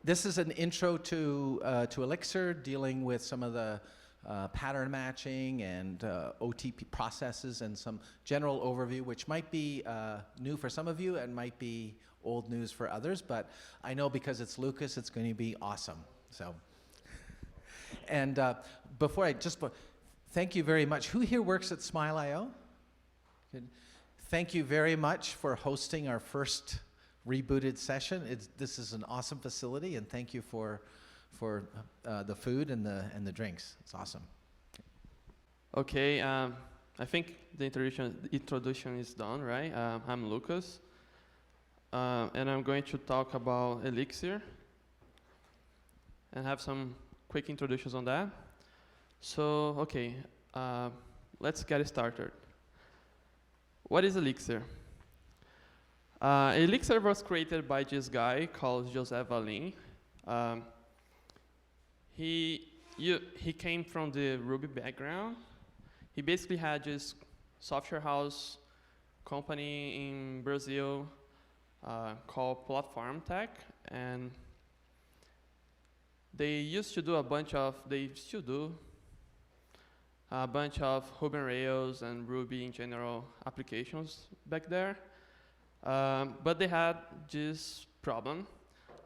This is an intro to Elixir, dealing with some of the pattern matching and OTP processes and some general overview, which might be new for some of you and might be old news for others, but I know because it's Lucas, it's going to be awesome. So, and before I just, thank you very much. Who here works at Smile.io? Good. Thank you very much for hosting our first rebooted session. This is an awesome facility, and thank you for the food and the drinks. It's awesome. Okay, I think the introduction is done, right? I'm Lucas, and I'm going to talk about Elixir and have some quick introductions on that. So, okay, let's get started. What is Elixir? Elixir was created by this guy called Joseph Valin. He came from the Ruby background. He basically had this software house company in Brazil called Platform Tech, and they used to do they still do a bunch of Ruby on Rails and Ruby in general applications back there. But they had this problem.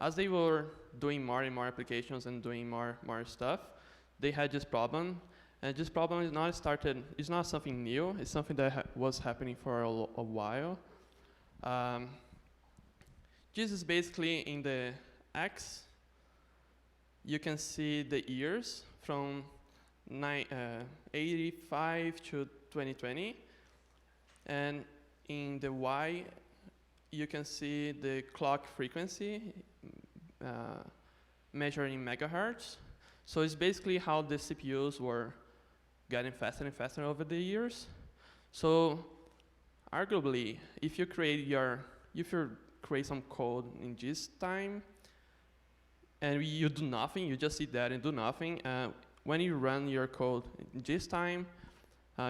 As they were doing more and more applications and doing more stuff, they had this problem. And this problem is it's not something new. It's something that was happening for a while. This is basically in the X. You can see the years from 85 to 2020. And in the Y, you can see the clock frequency measured in megahertz. So it's basically how the CPUs were getting faster and faster over the years. So arguably, if you create some code in this time, and you do nothing, you just sit there and do nothing, when you run your code in this time,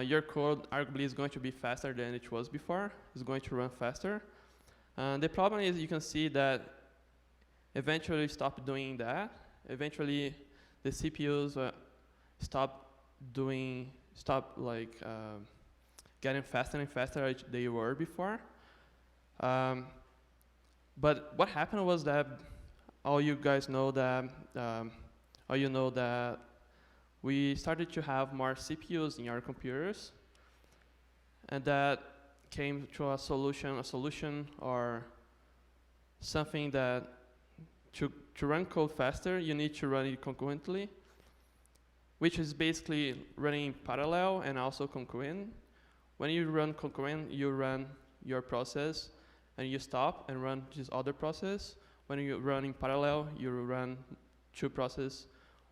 your code arguably is going to be faster than it was before. It's going to run faster. The problem is you can see that eventually stop doing that. Eventually, the CPUs stop getting faster and faster as they were before. But what happened was that you know that we started to have more CPUs in our computers, and that came to a solution or something that to run code faster, you need to run it concurrently, which is basically running in parallel and also concurrent. When you run concurrent, you run your process and you stop and run this other process. When you run in parallel, you run two processes,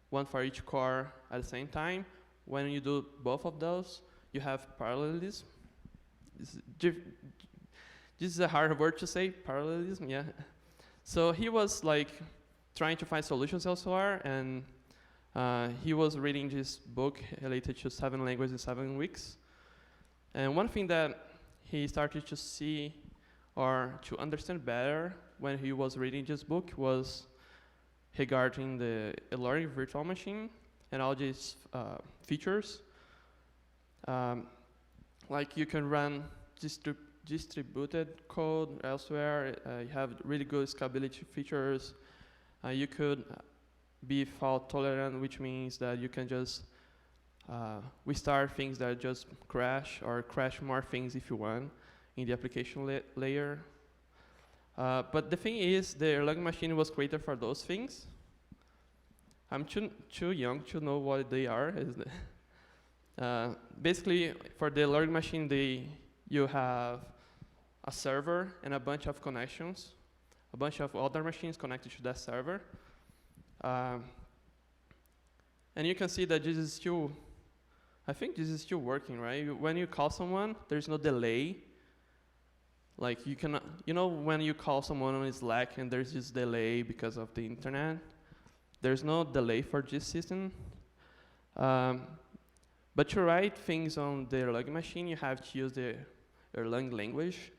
one for each core at the same time. When you do both of those, you have parallelism. This is a hard word to say, parallelism, yeah. So he was trying to find solutions elsewhere, and he was reading this book related to 7 languages in 7 weeks. And one thing that he started to see or to understand better when he was reading this book was regarding the learning virtual machine and all these features. Like you can run distributed code elsewhere. You have really good scalability features. You could be fault tolerant, which means that you can just restart things that just crash or crash more things if you want in the application layer. But the thing is, the Erlang machine was created for those things. I'm too young to know what they are. Basically, for the learning machine, you have a server and a bunch of connections, a bunch of other machines connected to that server. And you can see that this is still, I think this is still working, right? When you call someone, there's no delay. Like you can, when you call someone on Slack and there's this delay because of the internet, there's no delay for this system. But to write things on the Erlang machine, you have to use the Erlang language,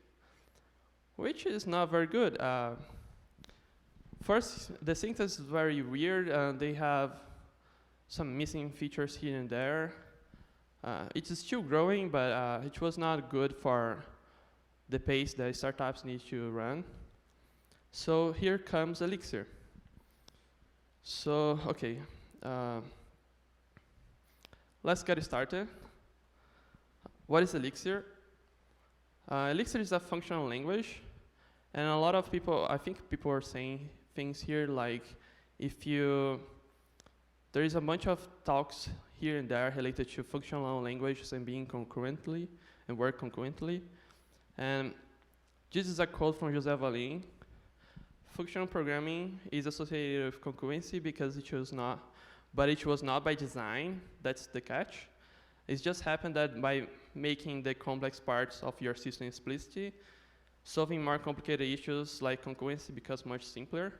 which is not very good. First, the syntax is very weird. They have some missing features here and there. It is still growing, but it was not good for the pace that startups need to run. So here comes Elixir. So, okay, let's get started. What is Elixir? Elixir is a functional language, and a lot of people, I think people are saying things here like there is a bunch of talks here and there related to functional languages and being concurrently and work concurrently. And this is a quote from José Valim. Functional programming is associated with concurrency because it was not by design. That's the catch. It just happened that by making the complex parts of your system explicit, solving more complicated issues like concurrency becomes much simpler.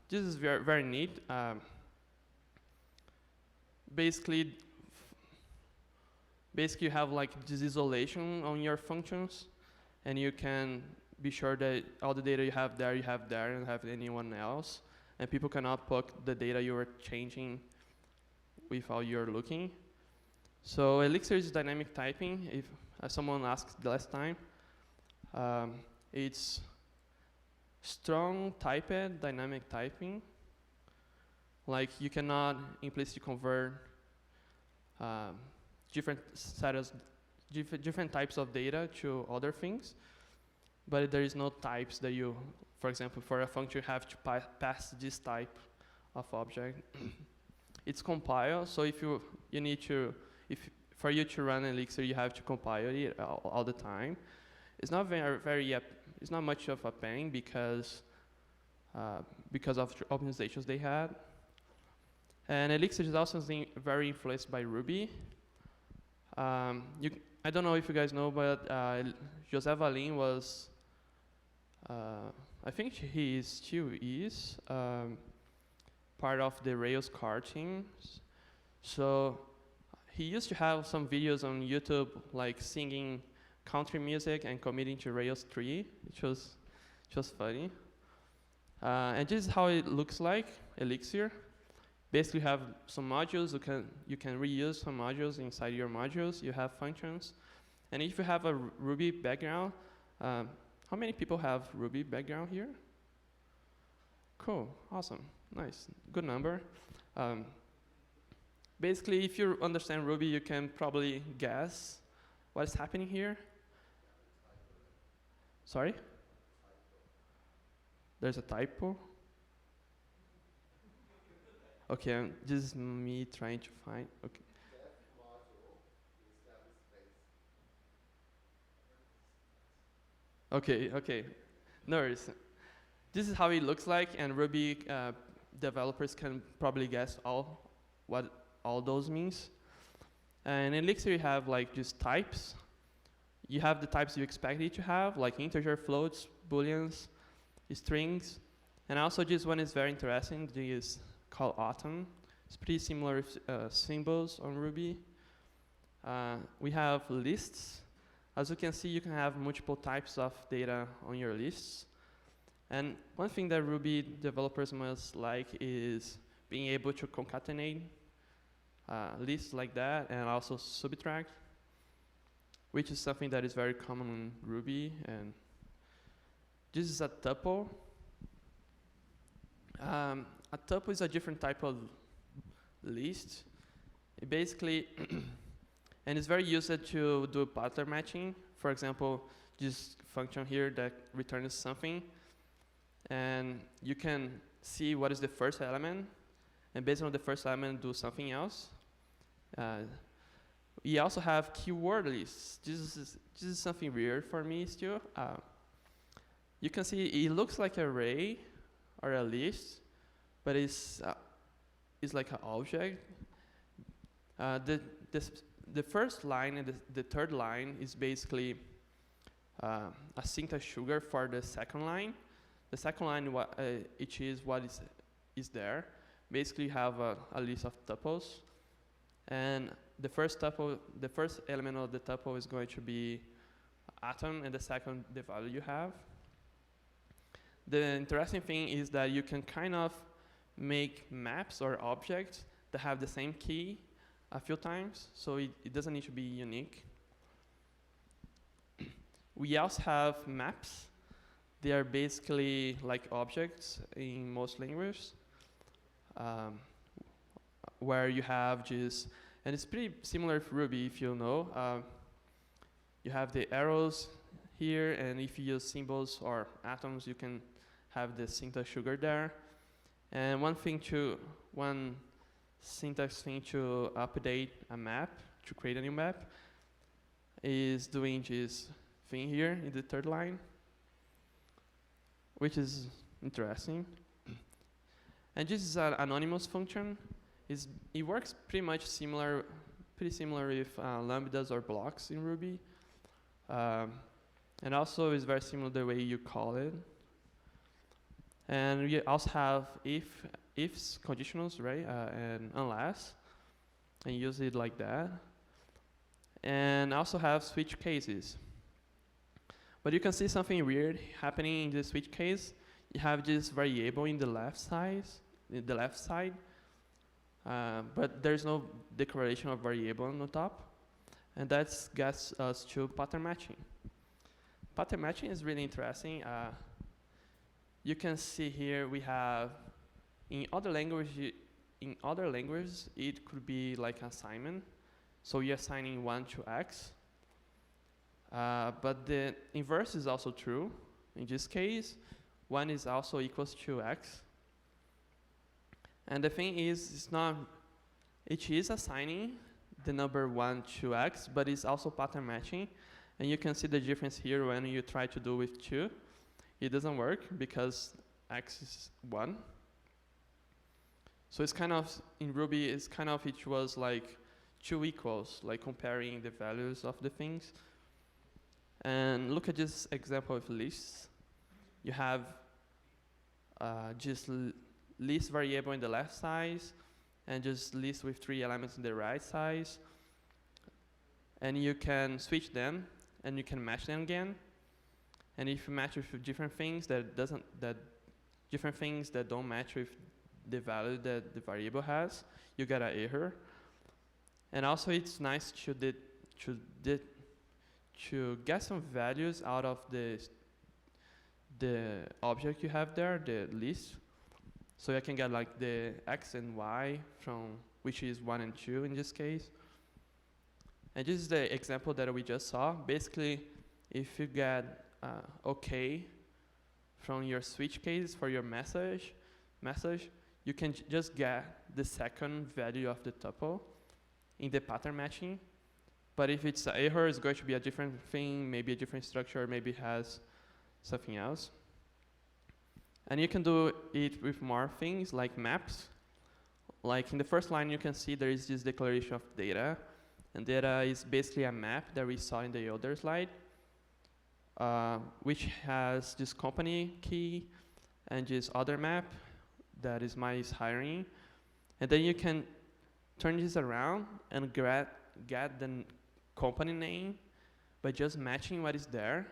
This is very, very neat. Basically, you have like this isolation on your functions, and you can be sure that all the data you have there, and have anyone else, and people cannot poke the data you are changing without you're looking. So Elixir is dynamic typing. If someone asked the last time, it's strong typed dynamic typing. Like you cannot implicitly convert different types of data to other things, but there is no types that you, for example, for a function you have to pass this type of object. It's compiled, so for you to run Elixir, you have to compile it all the time. It's not it's not much of a pain because of optimizations they had. And Elixir is also very influenced by Ruby. I don't know if you guys know, but José Valim was, I think he still is, part of the Rails car team. So he used to have some videos on YouTube, like singing country music and committing to Rails 3, which was funny. And this is how it looks like, Elixir. Basically, you have some modules. You can reuse some modules inside your modules. You have functions. And if you have a Ruby background, how many people have Ruby background here? Cool, awesome, nice, good number. Basically, if you understand Ruby, you can probably guess what is happening here. Sorry? There's a typo? Okay, this is me trying to find, okay. Okay, no worries. This is how it looks like, and Ruby developers can probably guess what all those means. And in Elixir, you have like just types. You have the types you expect it to have, like integer, floats, booleans, strings. And also this one is very interesting. This is called Atom. It's pretty similar symbols on Ruby. We have lists. As you can see, you can have multiple types of data on your lists. And one thing that Ruby developers must like is being able to concatenate lists like that and also subtract, which is something that is very common in Ruby. And this is a tuple. A tuple is a different type of list. It basically, and it's very used to do pattern matching. For example, this function here that returns something, and you can see what is the first element, and based on the first element, do something else. We also have keyword lists. This is something weird for me still. You can see it looks like an array or a list, but it's like an object. The first line and the third line is basically a syntax sugar for the second line. The second line, it is what is there. Basically, you have a list of tuples, and the first element of the tuple is going to be atom, and the second, the value you have. The interesting thing is that you can kind of make maps or objects that have the same key a few times, so it doesn't need to be unique. We also have maps. They are basically like objects in most languages, where you have just, and it's pretty similar to Ruby if you know. You have the arrows here, and if you use symbols or atoms, you can have the syntax sugar there. And one syntax thing to update a map, to create a new map, is doing this thing here in the third line, which is interesting. And this is an anonymous function. It works pretty similar with lambdas or blocks in Ruby. And also is very similar the way you call it. And we also have ifs conditionals, right? And unless, and use it like that. And also have switch cases. But you can see something weird happening in the switch case. You have this variable in the left side, but there's no declaration of variable on the top. And that gets us to pattern matching. Pattern matching is really interesting. You can see here we have, in other languages, it could be like an assignment. So you're assigning 1 to x. But the inverse is also true. In this case, 1 is also equals to x. And the thing is, it is assigning the number 1 to x, but it's also pattern matching. And you can see the difference here when you try to do with 2. It doesn't work because x is 1. So it's kind of, in Ruby, it was like 2 equals, like comparing the values of the things. And look at this example of lists. You have just list variable in the left side, and just list with 3 elements in the right side. And you can switch them, and you can match them again. And if you match with different things that don't match with the value that the variable has, you get an error. And also, it's nice to get some values out of the object you have there, the list. So I can get like the x and y from, which is 1 and 2 in this case. And this is the example that we just saw. Basically, if you get OK from your switch case for your message, you can just get the second value of the tuple in the pattern matching. But if it's an error, it's going to be a different thing, maybe a different structure, maybe it has something else. And you can do it with more things like maps. Like in the first line, you can see there is this declaration of data. And data is basically a map that we saw in the other slide, which has this company key and this other map that is hiring. And then you can turn this around and get the company name by just matching what is there.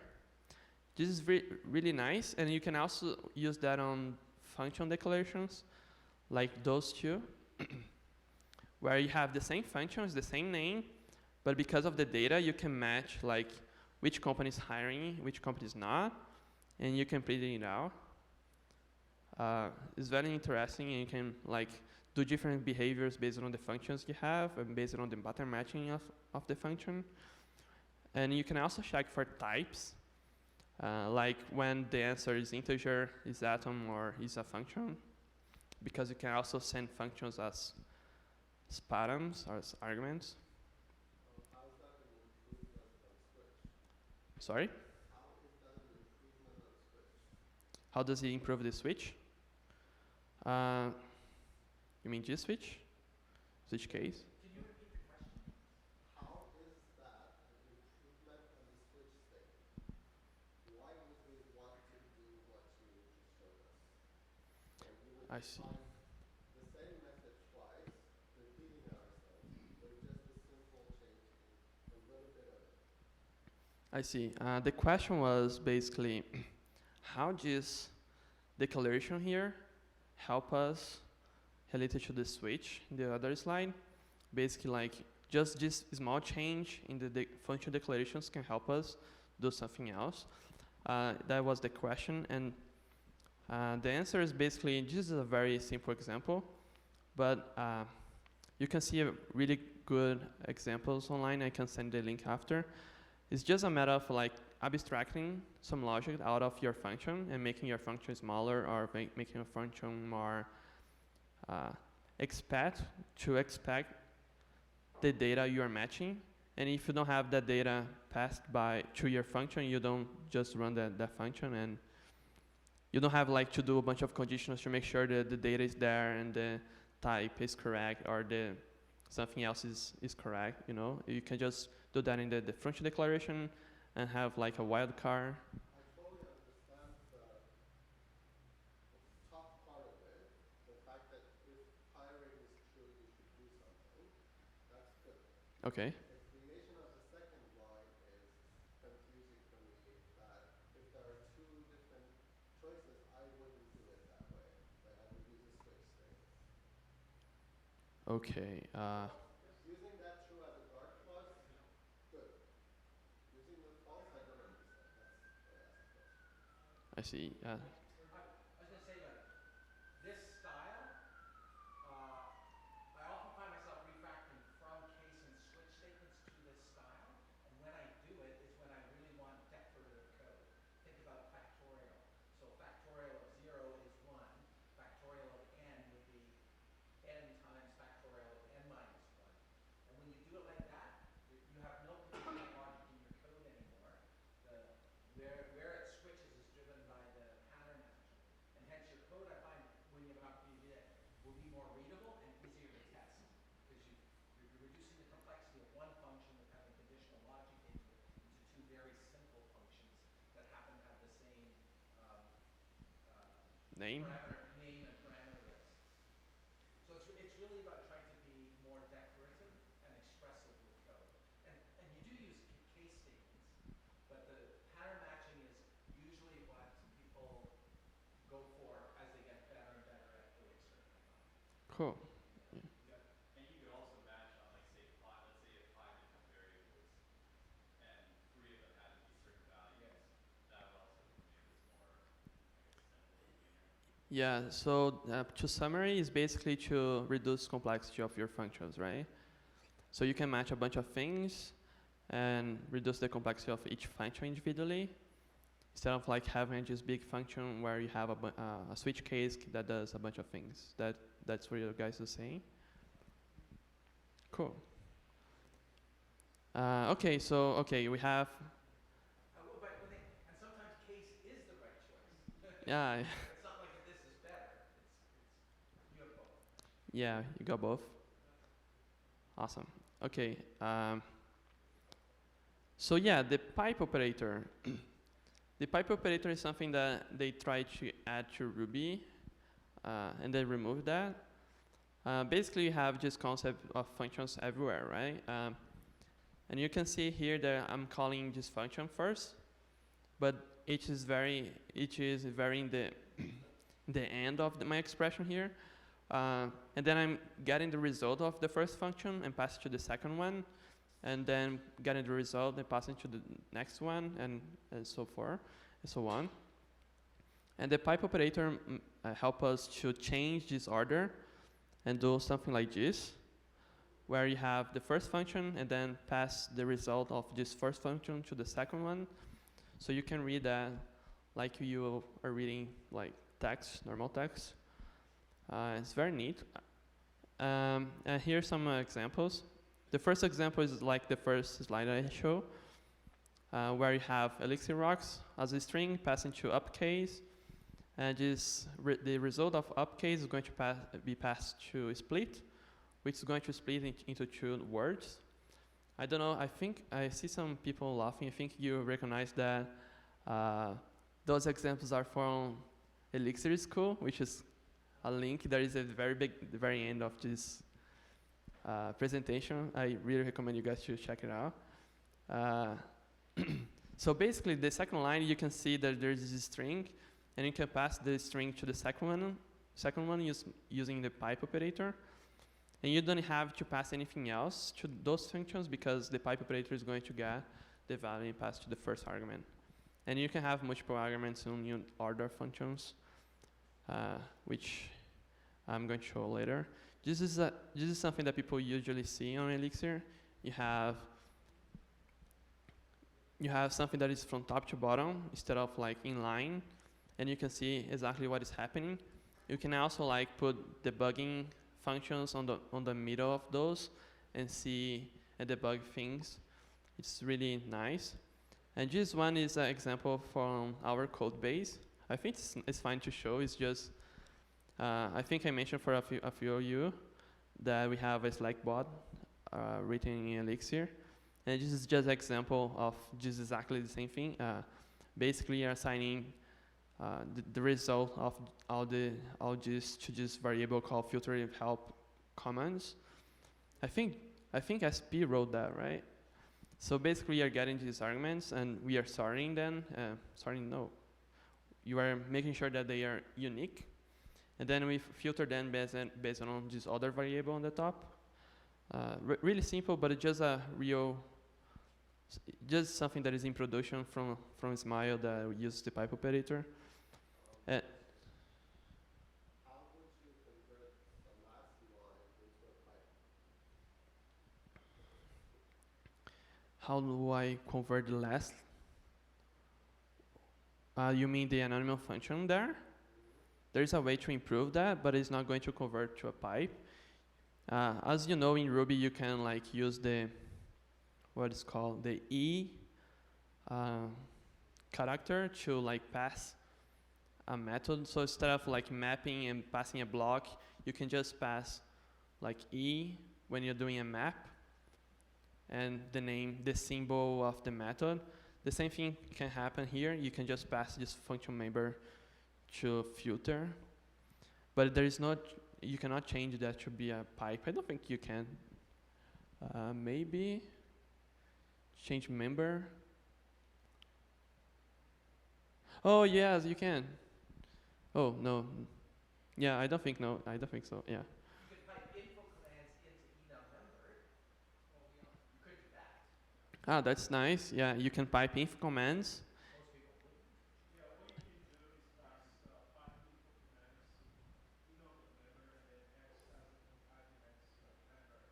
This is really nice, and you can also use that on function declarations, like those two, where you have the same functions, the same name, but because of the data, you can match like which company is hiring, which company is not, and you can print it out. It's very interesting, and you can like do different behaviors based on the functions you have and based on the pattern matching of the function. And you can also check for types, like when the answer is integer, is atom, or is a function, because you can also send functions as params or as arguments. How is that an improvement on switch? Sorry? How is that an improvement on switch? How does it improve the switch? You mean this switch? Switch case? Can you repeat the question? How is that an improvement on the switch state? Why would we want to do what you just showed us? So we would I see. define the same message twice, repeating ourselves, with just a simple changing a little bit of it. I see. The question was basically how this declaration here help us related to the switch in the other slide. Basically, like just this small change in the function declarations can help us do something else. That was the question, and the answer is basically, this is a very simple example, but you can see a really good examples online. I can send the link after. It's just a matter of like abstracting some logic out of your function and making your function smaller, or making a function more expect the data you are matching. And if you don't have that data passed to your function, you don't just run that function, and you don't have like to do a bunch of conditionals to make sure that the data is there and the type is correct, or something else is correct. You know, you can just do that in the function declaration and have like a wildcard. I totally understand the top part of it, the fact that if hiring is true, you should do something. That's good. Okay. Explanation of the second line is confusing for me, that if there are two different choices, I wouldn't do it that way. Like I would use a switch state. Okay. Using that true as a dark plus, good. Using the false, I don't understand. That's why I asked the question. I see. I was going to say, like, this style, I often find myself refactoring from case and switch statements to this style, and when I do it is when I really want declarative code. Think about factorial. So factorial of 0 is 1. Factorial of n would be n times factorial of n minus 1. And when you do it like that, you have no conditional logic in your code anymore. Where it switches is driven by the pattern matching. And hence your code, I find, when you have an opportunity to do that, will be more readable and easier to test. Because you're reducing the complexity of one function with having conditional logic into two very simple functions that happen to have the same Name. name and parameter list. So it's really about trying to be more declarative and expressive with code. And you do use case statements, but the pattern matching is usually what people go for as they get better and better at Elixir. Cool. And you could also match on, like, say, let's say you have 5 different variables, and 3 of them had to be certain values. Yes. That would also make this more, I guess, simple, cleaner. Yeah, so to summary is basically to reduce complexity of your functions, right? So you can match a bunch of things and reduce the complexity of each function individually, instead of like having this big function where you have a switch case that does a bunch of things. That's what you guys are saying. Cool. Okay, so we have. And sometimes case is the right choice. Yeah. It's not like this is better. You have both. Yeah, you got both. Awesome. Okay. So yeah, the pipe operator. The pipe operator is something that they try to add to Ruby, and they remove that. Basically, you have this concept of functions everywhere, right? And you can see here that I'm calling this function first, but each is very in the end of my expression here. And then I'm getting the result of the first function and pass it to the second one, and then getting the result and passing to the next one, and so forth, and so on. And the pipe operator help us to change this order and do something like this, where you have the first function and then pass the result of this first function to the second one. So you can read that like you are reading like text, normal text. It's very neat. And here are some examples. The first example is like the first slide I show, where you have Elixir rocks as a string passing to upcase, and the result of upcase is going to be passed to split, which is going to split into 2 words. I don't know, I think I see some people laughing. I think you recognize that those examples are from Elixir School, which is a link that is at the very end of this presentation. I really recommend you guys to check it out. So basically, the second line, you can see that there's this string, and you can pass the string to the second one using the pipe operator. And you don't have to pass anything else to those functions because the pipe operator is going to get the value and pass to the first argument. And you can have multiple arguments on your order functions, which I'm going to show later. This is something that people usually see on Elixir. You have something that is from top to bottom instead of like in line, and you can see exactly what is happening. You can also like put debugging functions on the middle of those and see and debug things. It's really nice. And this one is an example from our code base. I think it's fine to show. It's just I think I mentioned for a few of you that we have a Slack bot written in Elixir. And this is just an example of just exactly the same thing. Basically, you're assigning the result of all this to this variable called filter if help commands. I think SP wrote that, right? So basically, you're getting these arguments, and we are sorting them. You are making sure that they are unique, and then we filter them based on this other variable on the top. Really simple, but it's just just something that is in production from Smile that uses the pipe operator. How would you convert the last line into a pipe? How do I convert the last? You mean the anonymous function there? There is a way to improve that, but it's not going to convert to a pipe. As you know, in Ruby, you can like use the what is called the E character to like pass a method. So instead of like mapping and passing a block, you can just pass like E when you're doing a map and the symbol of the method. The same thing can happen here. You can just pass this function member to filter, but you cannot change that to be a pipe. I don't think you can. Maybe change member. Oh yes, you can. Oh no. Yeah, I don't think so. Yeah. You could pipe info commands into email member. Well, you could do that. Ah, that's nice. Yeah, you can pipe info commands. Most people wouldn't. Yeah, what you can do is pass 5 input commands to email the member and then X as an argument to the member.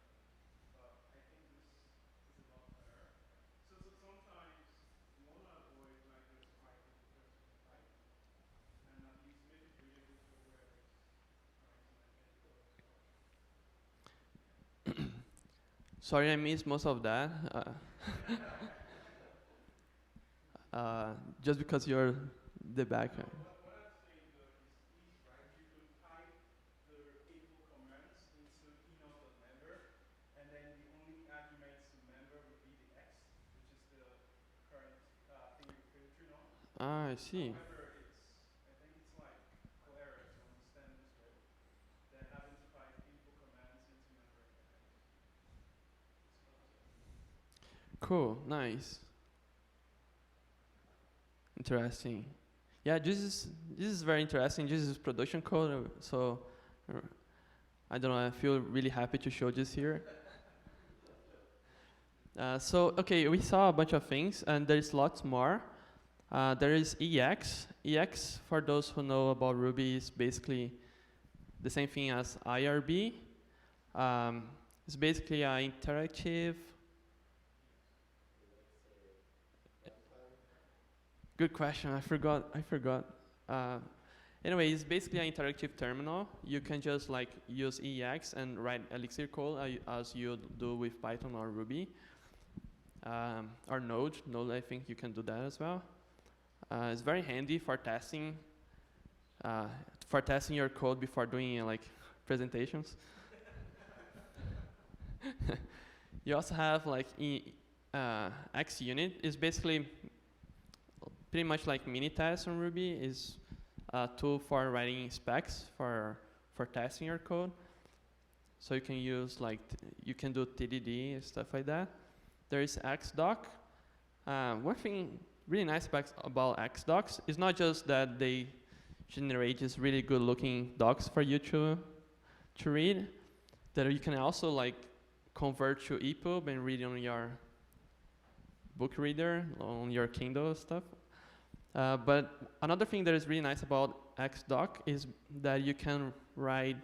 But I think this is a lot better. So sometimes you want to avoid like just piping just to pipe, and at least make it readable for whoever is trying to like edit code as well. Sorry, I missed most of that. Just because you're the back. What I'm saying though is easy, right? You could type the info commands into email the member, and then the only arguments to member would be the X, which is the current thing you're filtering on. Ah, I see. However, I think it's like clearer to understand this way than having to type info commands into member and then X. Cool, nice. Interesting. Yeah, this is very interesting. This is production code, so I don't know. I feel really happy to show this here. So okay, we saw a bunch of things, and there's lots more. There is EX. EX, for those who know about Ruby, is basically the same thing as IRB. It's basically an interactive. Good question. I forgot. Anyway, it's basically an interactive terminal. You can just like use EX and write Elixir code as you do with Python or Ruby. Or Node. Node, I think you can do that as well. It's very handy for testing your code before doing like presentations. You also have like XUnit is basically pretty much like Minitest on Ruby. Is a tool for writing specs for testing your code. So you can use like you can do TDD and stuff like that. There is Xdoc. One thing really nice about Xdocs is not just that they generate these really good looking docs for you to read that you can also like convert to EPUB and read on your book reader, on your Kindle stuff. But another thing that is really nice about XDoc is that you can write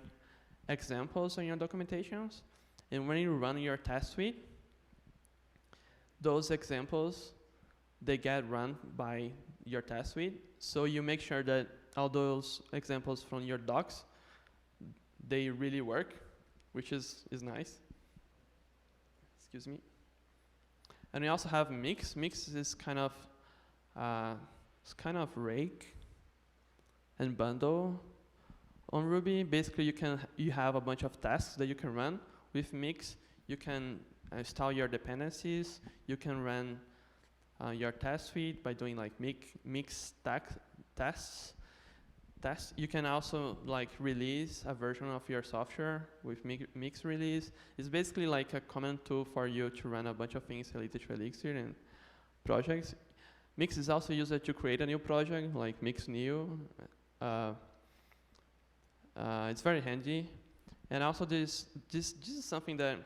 examples on your documentations. And when you run your test suite, those examples, they get run by your test suite. So you make sure that all those examples from your docs, they really work, which is nice. Excuse me. And we also have Mix. Mix is kind of rake and bundle on Ruby. Basically, you have a bunch of tasks that you can run with Mix. You can install your dependencies. You can run your test suite by doing like mix tests. You can also like release a version of your software with mix release. It's basically like a common tool for you to run a bunch of things related to Elixir and projects. Mix is also used to create a new project, like Mix New. It's very handy. And also this is something that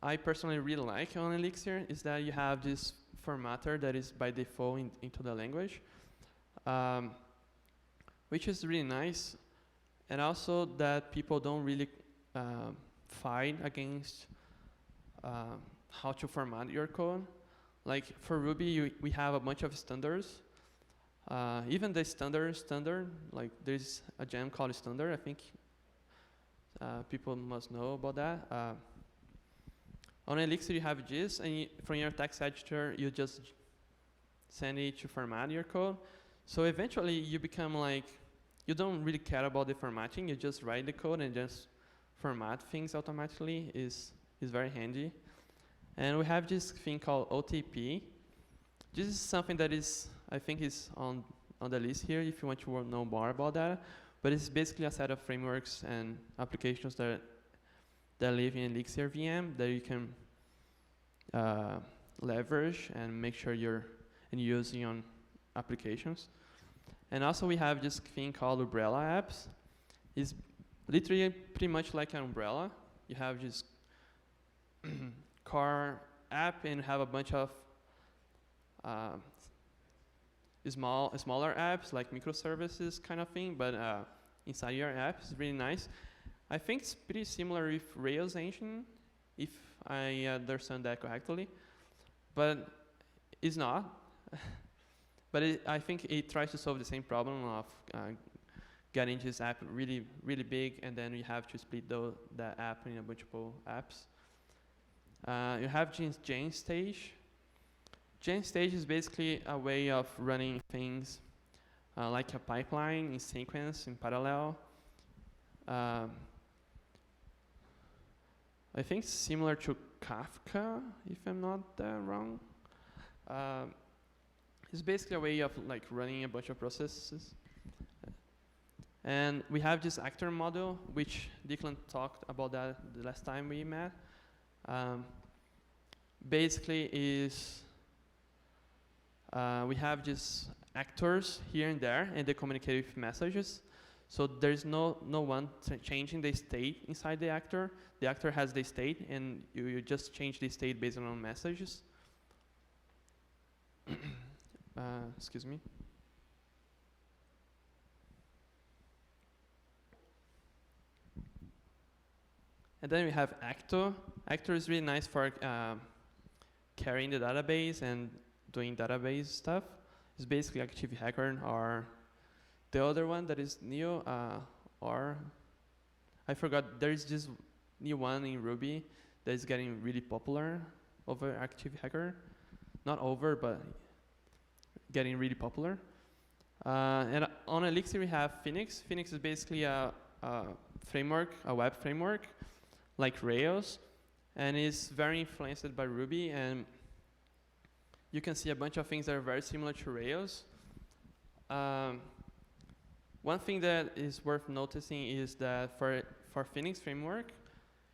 I personally really like on Elixir, is that you have this formatter that is by default into the language, which is really nice. And also that people don't really fight against how to format your code. Like for Ruby, we have a bunch of standards. Even the standard, like there's a gem called standard. I think people must know about that. On Elixir, you have GIS, and from your text editor, you just send it to format your code. So eventually, you become like, you don't really care about the formatting. You just write the code and just format things automatically. Is very handy. And we have this thing called OTP. This is something that is, I think, is on the list here if you want to know more about that. But it's basically a set of frameworks and applications that live in Elixir VM that you can leverage and make sure you're using on applications. And also we have this thing called umbrella apps. It's literally pretty much like an umbrella. You have this core app and have a bunch of smaller apps like microservices kind of thing, but inside your app. It's really nice. I think it's pretty similar with Rails engine, if I understand that correctly, but it's not. But I think it tries to solve the same problem of getting this app really, really big, and then you have to split that app in a bunch of apps. You have GenStage. GenStage is basically a way of running things like a pipeline in sequence, in parallel. I think similar to Kafka, if I'm not wrong. It's basically a way of like running a bunch of processes. And we have this actor model, which Declan talked about that the last time we met. Basically is we have just actors here and there, and they communicate with messages. So there's no one changing the state inside the actor. The actor has the state, and you just change the state based on messages. Excuse me. And then we have Acto. Actor is really nice for carrying the database and doing database stuff. It's basically Active Hacker, or the other one that is new, or I forgot, there is this new one in Ruby that is getting really popular over Active Hacker. Not over, but getting really popular. And on Elixir we have Phoenix. Phoenix is basically a framework, a web framework, like Rails, and is very influenced by Ruby, and you can see a bunch of things that are very similar to Rails. One thing that is worth noticing is that for Phoenix framework,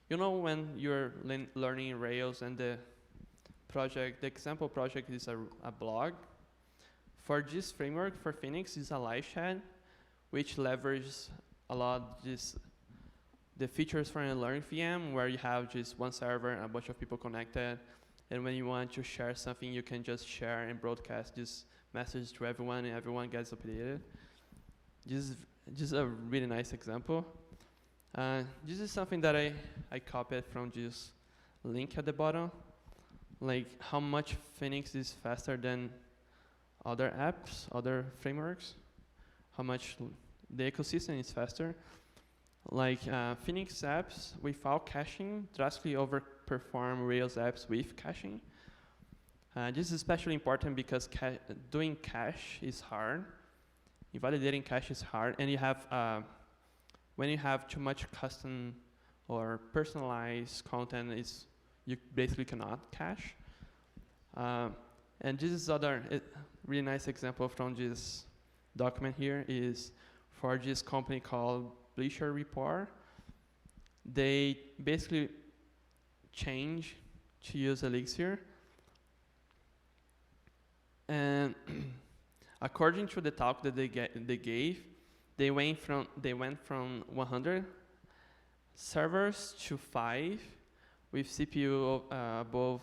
you know when you're learning Rails and the example project is a blog. For this framework for Phoenix is a live chat, which leverages a lot the features from a learning VM, where you have just one server and a bunch of people connected. And when you want to share something, you can just share and broadcast this message to everyone, and everyone gets updated. This is a really nice example. This is something that I copied from this link at the bottom, like how much Phoenix is faster than other apps, other frameworks, how much the ecosystem is faster. Like Phoenix apps without caching drastically overperform Rails apps with caching. This is especially important because doing cache is hard. Validating cache is hard, and you have when you have too much custom or personalized content, you basically cannot cache. And this is other really nice example from this document here is for this company called Elixir report. They basically change to use Elixir, and according to the talk that they gave, they went from 100 servers to 5 with CPU above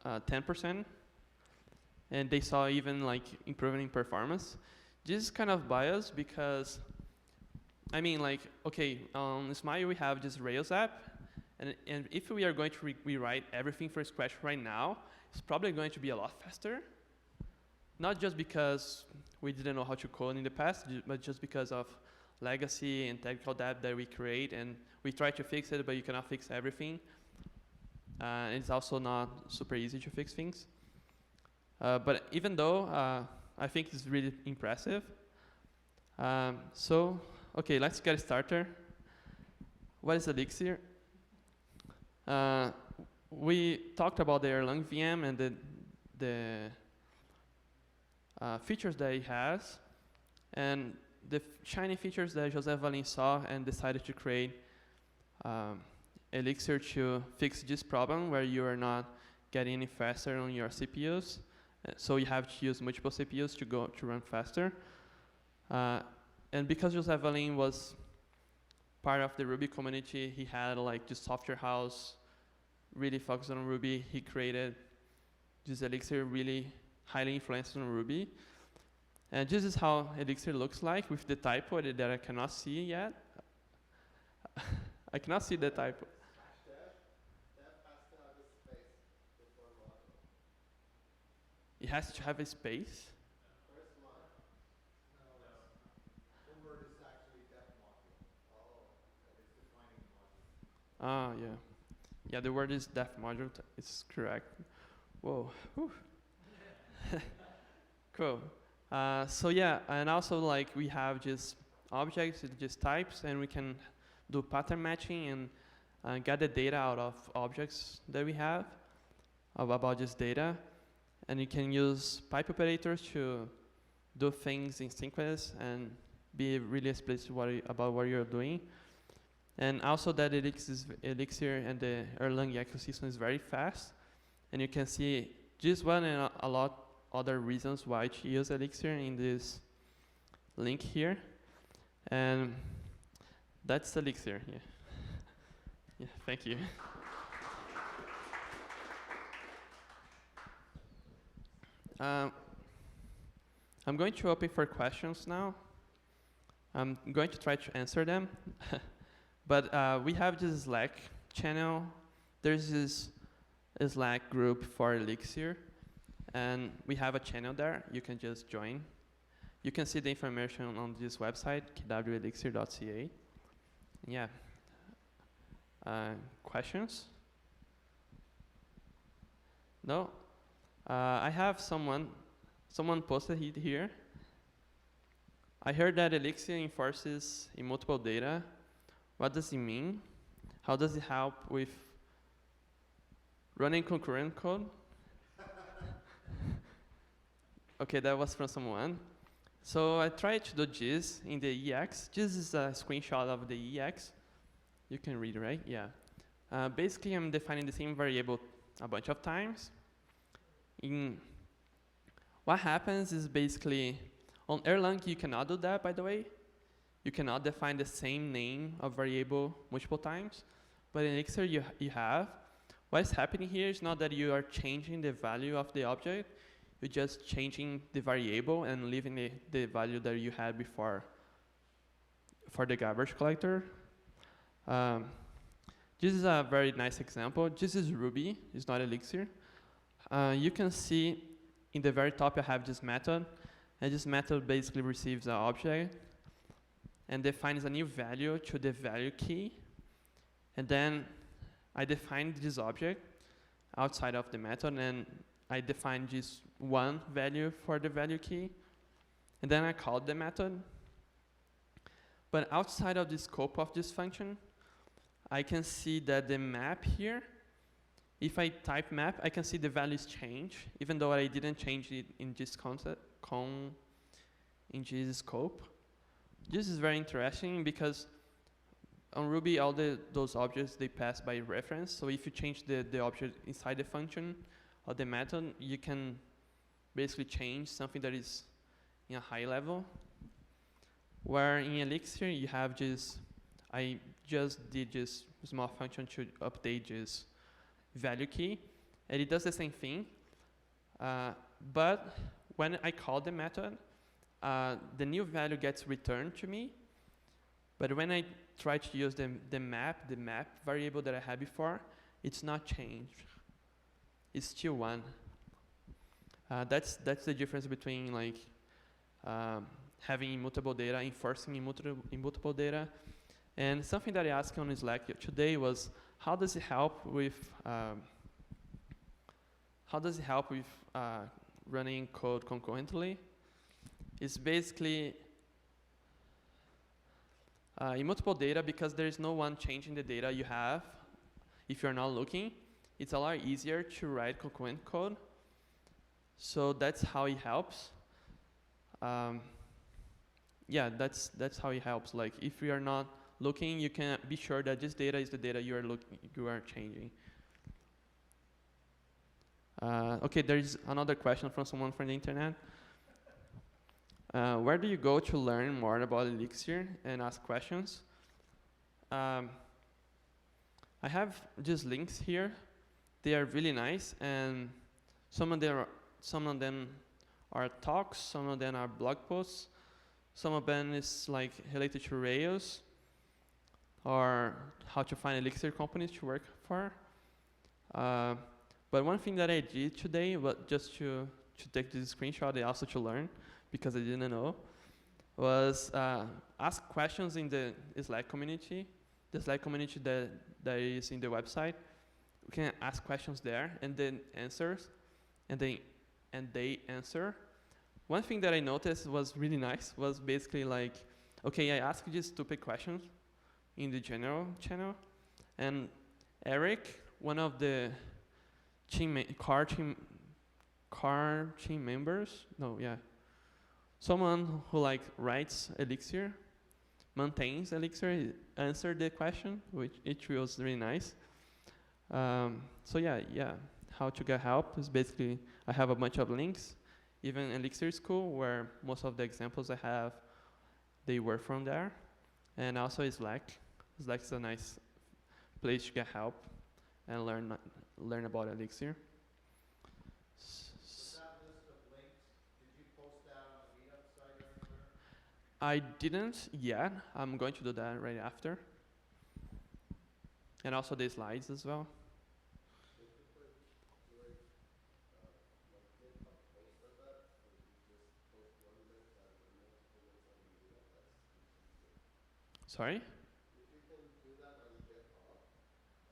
10%, and they saw even like improvement in performance. This is kind of biased because, I mean, like, okay, on Smile we have this Rails app, and if we are going to rewrite everything from scratch right now, it's probably going to be a lot faster. Not just because we didn't know how to code in the past, but just because of legacy and technical debt that we create, and we try to fix it, but you cannot fix everything. And it's also not super easy to fix things. But even though, I think it's really impressive. So, okay, let's get started. What is Elixir? We talked about the Erlang VM and the features that it has, and the shiny features that José Valim saw and decided to create Elixir to fix this problem where you are not getting any faster on your CPUs. So you have to use multiple CPUs to run faster. And because José Valim was part of the Ruby community, he had like this software house really focused on Ruby. He created this Elixir really highly influenced on Ruby. And this is how Elixir looks like with the typo that I cannot see yet. I cannot see the typo. It has to have a space. First line. No. The word is actually def module. Oh, that is defining module. Ah, yeah. Yeah, the word is def module. It's correct. Whoa. Whew. Cool. So yeah, and also like we have just objects, just types, and we can do pattern matching and get the data out of objects that we have about this data. And you can use pipe operators to do things in sequence and be really explicit about what you're doing. And also that Elixir and the Erlang ecosystem is very fast. And you can see this one and a lot other reasons why to use Elixir in this link here. And that's Elixir. Yeah. Yeah, thank you. I'm going to open for questions now. I'm going to try to answer them. But we have this Slack channel. There's this Slack group for Elixir. And we have a channel there. You can just join. You can see the information on this website, KWElixir.ca. Yeah. Questions? No? I have someone posted it here. I heard that Elixir enforces immutable data. What does it mean? How does it help with running concurrent code? Okay, that was from someone. So I tried to do this in the EX. This is a screenshot of the EX. You can read, right? Yeah. Basically, I'm defining the same variable a bunch of times. what happens is basically, on Erlang you cannot do that, by the way. You cannot define the same name of variable multiple times, but in Elixir you have. What's happening here is not that you are changing the value of the object, you're just changing the variable and leaving the value that you had before for the garbage collector. This is a very nice example. This is Ruby, it's not Elixir. You can see in the very top I have this method, and this method basically receives an object and defines a new value to the value key, and then I define this object outside of the method, and I define just one value for the value key, and then I call the method. But outside of the scope of this function, I can see that the map here, if I type map, I can see the values change, even though I didn't change it in this in this scope. This is very interesting because on Ruby, all those objects, they pass by reference. So if you change the object inside the function or the method, you can basically change something that is in a high level. Where in Elixir, you have this, I just did this small function to update this value key, and it does the same thing. But when I call the method, the new value gets returned to me. But when I try to use the map variable that I had before, it's not changed. It's still 1. That's the difference between like having immutable data, enforcing immutable data. And something that I asked on Slack today was, how does it help with running code concurrently? It's basically immutable data, because there is no one changing the data you have. If you're not looking, it's a lot easier to write concurrent code. So that's how it helps. Yeah, that's how it helps. Like if you are not looking, you can be sure that this data is the data you are changing. Okay, there is another question from someone from the internet. Where do you go to learn more about Elixir and ask questions? I have these links here. They are really nice, and some of them are talks, some of them are blog posts, some of them is like related to Rails, or how to find Elixir companies to work for. But one thing that I did today was just to take this screenshot and also to learn, because I didn't know, was ask questions in the Slack community. The Slack community that is in the website. We can ask questions there and then answers, and they answer. One thing that I noticed was really nice was basically like, okay, I asked these stupid questions in the general channel, and Eric, one of the car team members, someone who like writes Elixir, maintains Elixir, answered the question, which was really nice. So yeah, how to get help is basically, I have a bunch of links, even Elixir School, where most of the examples I have, they were from there, and also Slack. Slack is a nice place to get help and learn about Elixir. That list of links, did you post that on the meetup site or anywhere? I didn't yet. I'm going to do that right after. And also the slides as well. If you could do it, like GitHub posted that, so you just post one list and multiple links on the meetup, that's easier. Sorry? If you can do that on GitHub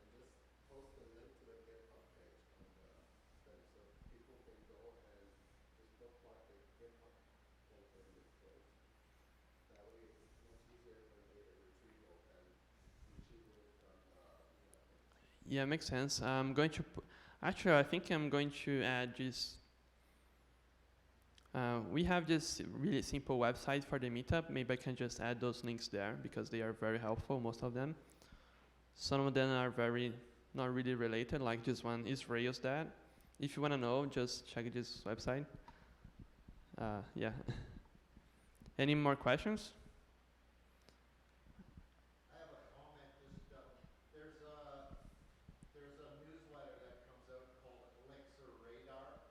and just post a link to the GitHub page on the thing, so people can go and just bookmark the GitHub link in this page. That way it's much easier for data retrieval than retrieving it from meetup page. Yeah, makes sense. I'm going to, actually, I think I'm going to add this. We have this really simple website for the meetup. Maybe I can just add those links there because they are very helpful, most of them. Some of them are not really related, like this one is Rails that. If you want to know, just check this website. Yeah. Any more questions? I have a comment. Just there's a newsletter that comes out called Elixir Radar,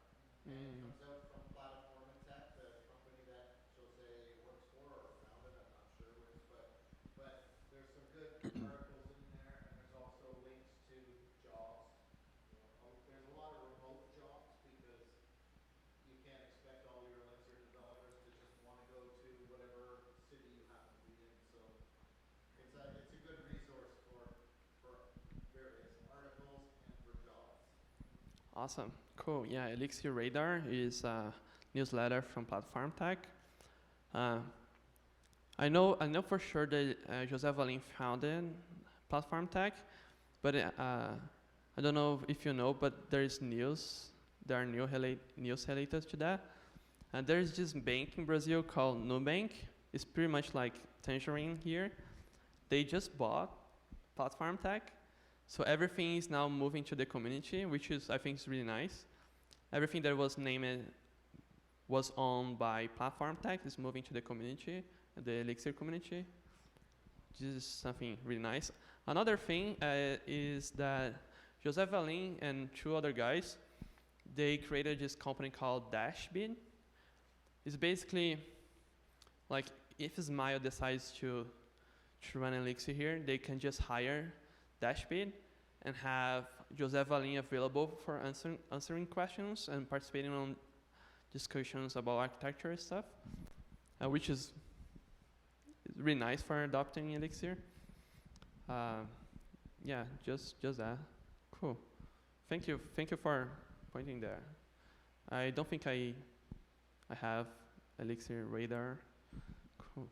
and it comes out from Platform and Tech, the company that Jose works for or founded. I'm not sure which, but there's some good articles in there, and there's also links to jobs. You know, there's a lot of remote jobs because you can't expect all your Elixir developers to just want to go to whatever city you happen to be in. So it's a good resource for various articles and for jobs. Awesome. Cool. Yeah, Elixir Radar is a newsletter from Platform Tech. I know for sure that José Valim founded Platform Tech, but I don't know if you know, but there is news. There are news related to that. And there is this bank in Brazil called Nubank. It's pretty much like Tangerine here. They just bought Platform Tech, so everything is now moving to the community, which is, I think, is really nice. Everything that was named was owned by Platform Tech is moving to the community, the Elixir community. This is something really nice. Another thing is that José Valim and two other guys, they created this company called Dashbid. It's basically like if Smile decides to run Elixir here, they can just hire Dashbid and have José Valim available for answering questions and participating on discussions about architecture and stuff, which is really nice for adopting Elixir. Yeah, just that. Cool. Thank you for pointing there. I don't think I have Elixir Radar. Cool.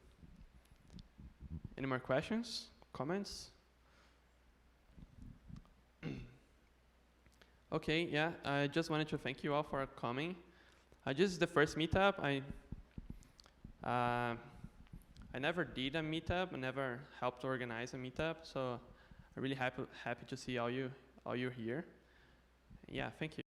Any more questions, comments? Okay, yeah, I just wanted to thank you all for coming. This is the first meetup. I never did a meetup. I never helped organize a meetup, so I'm really happy to see all you here. Yeah, thank you.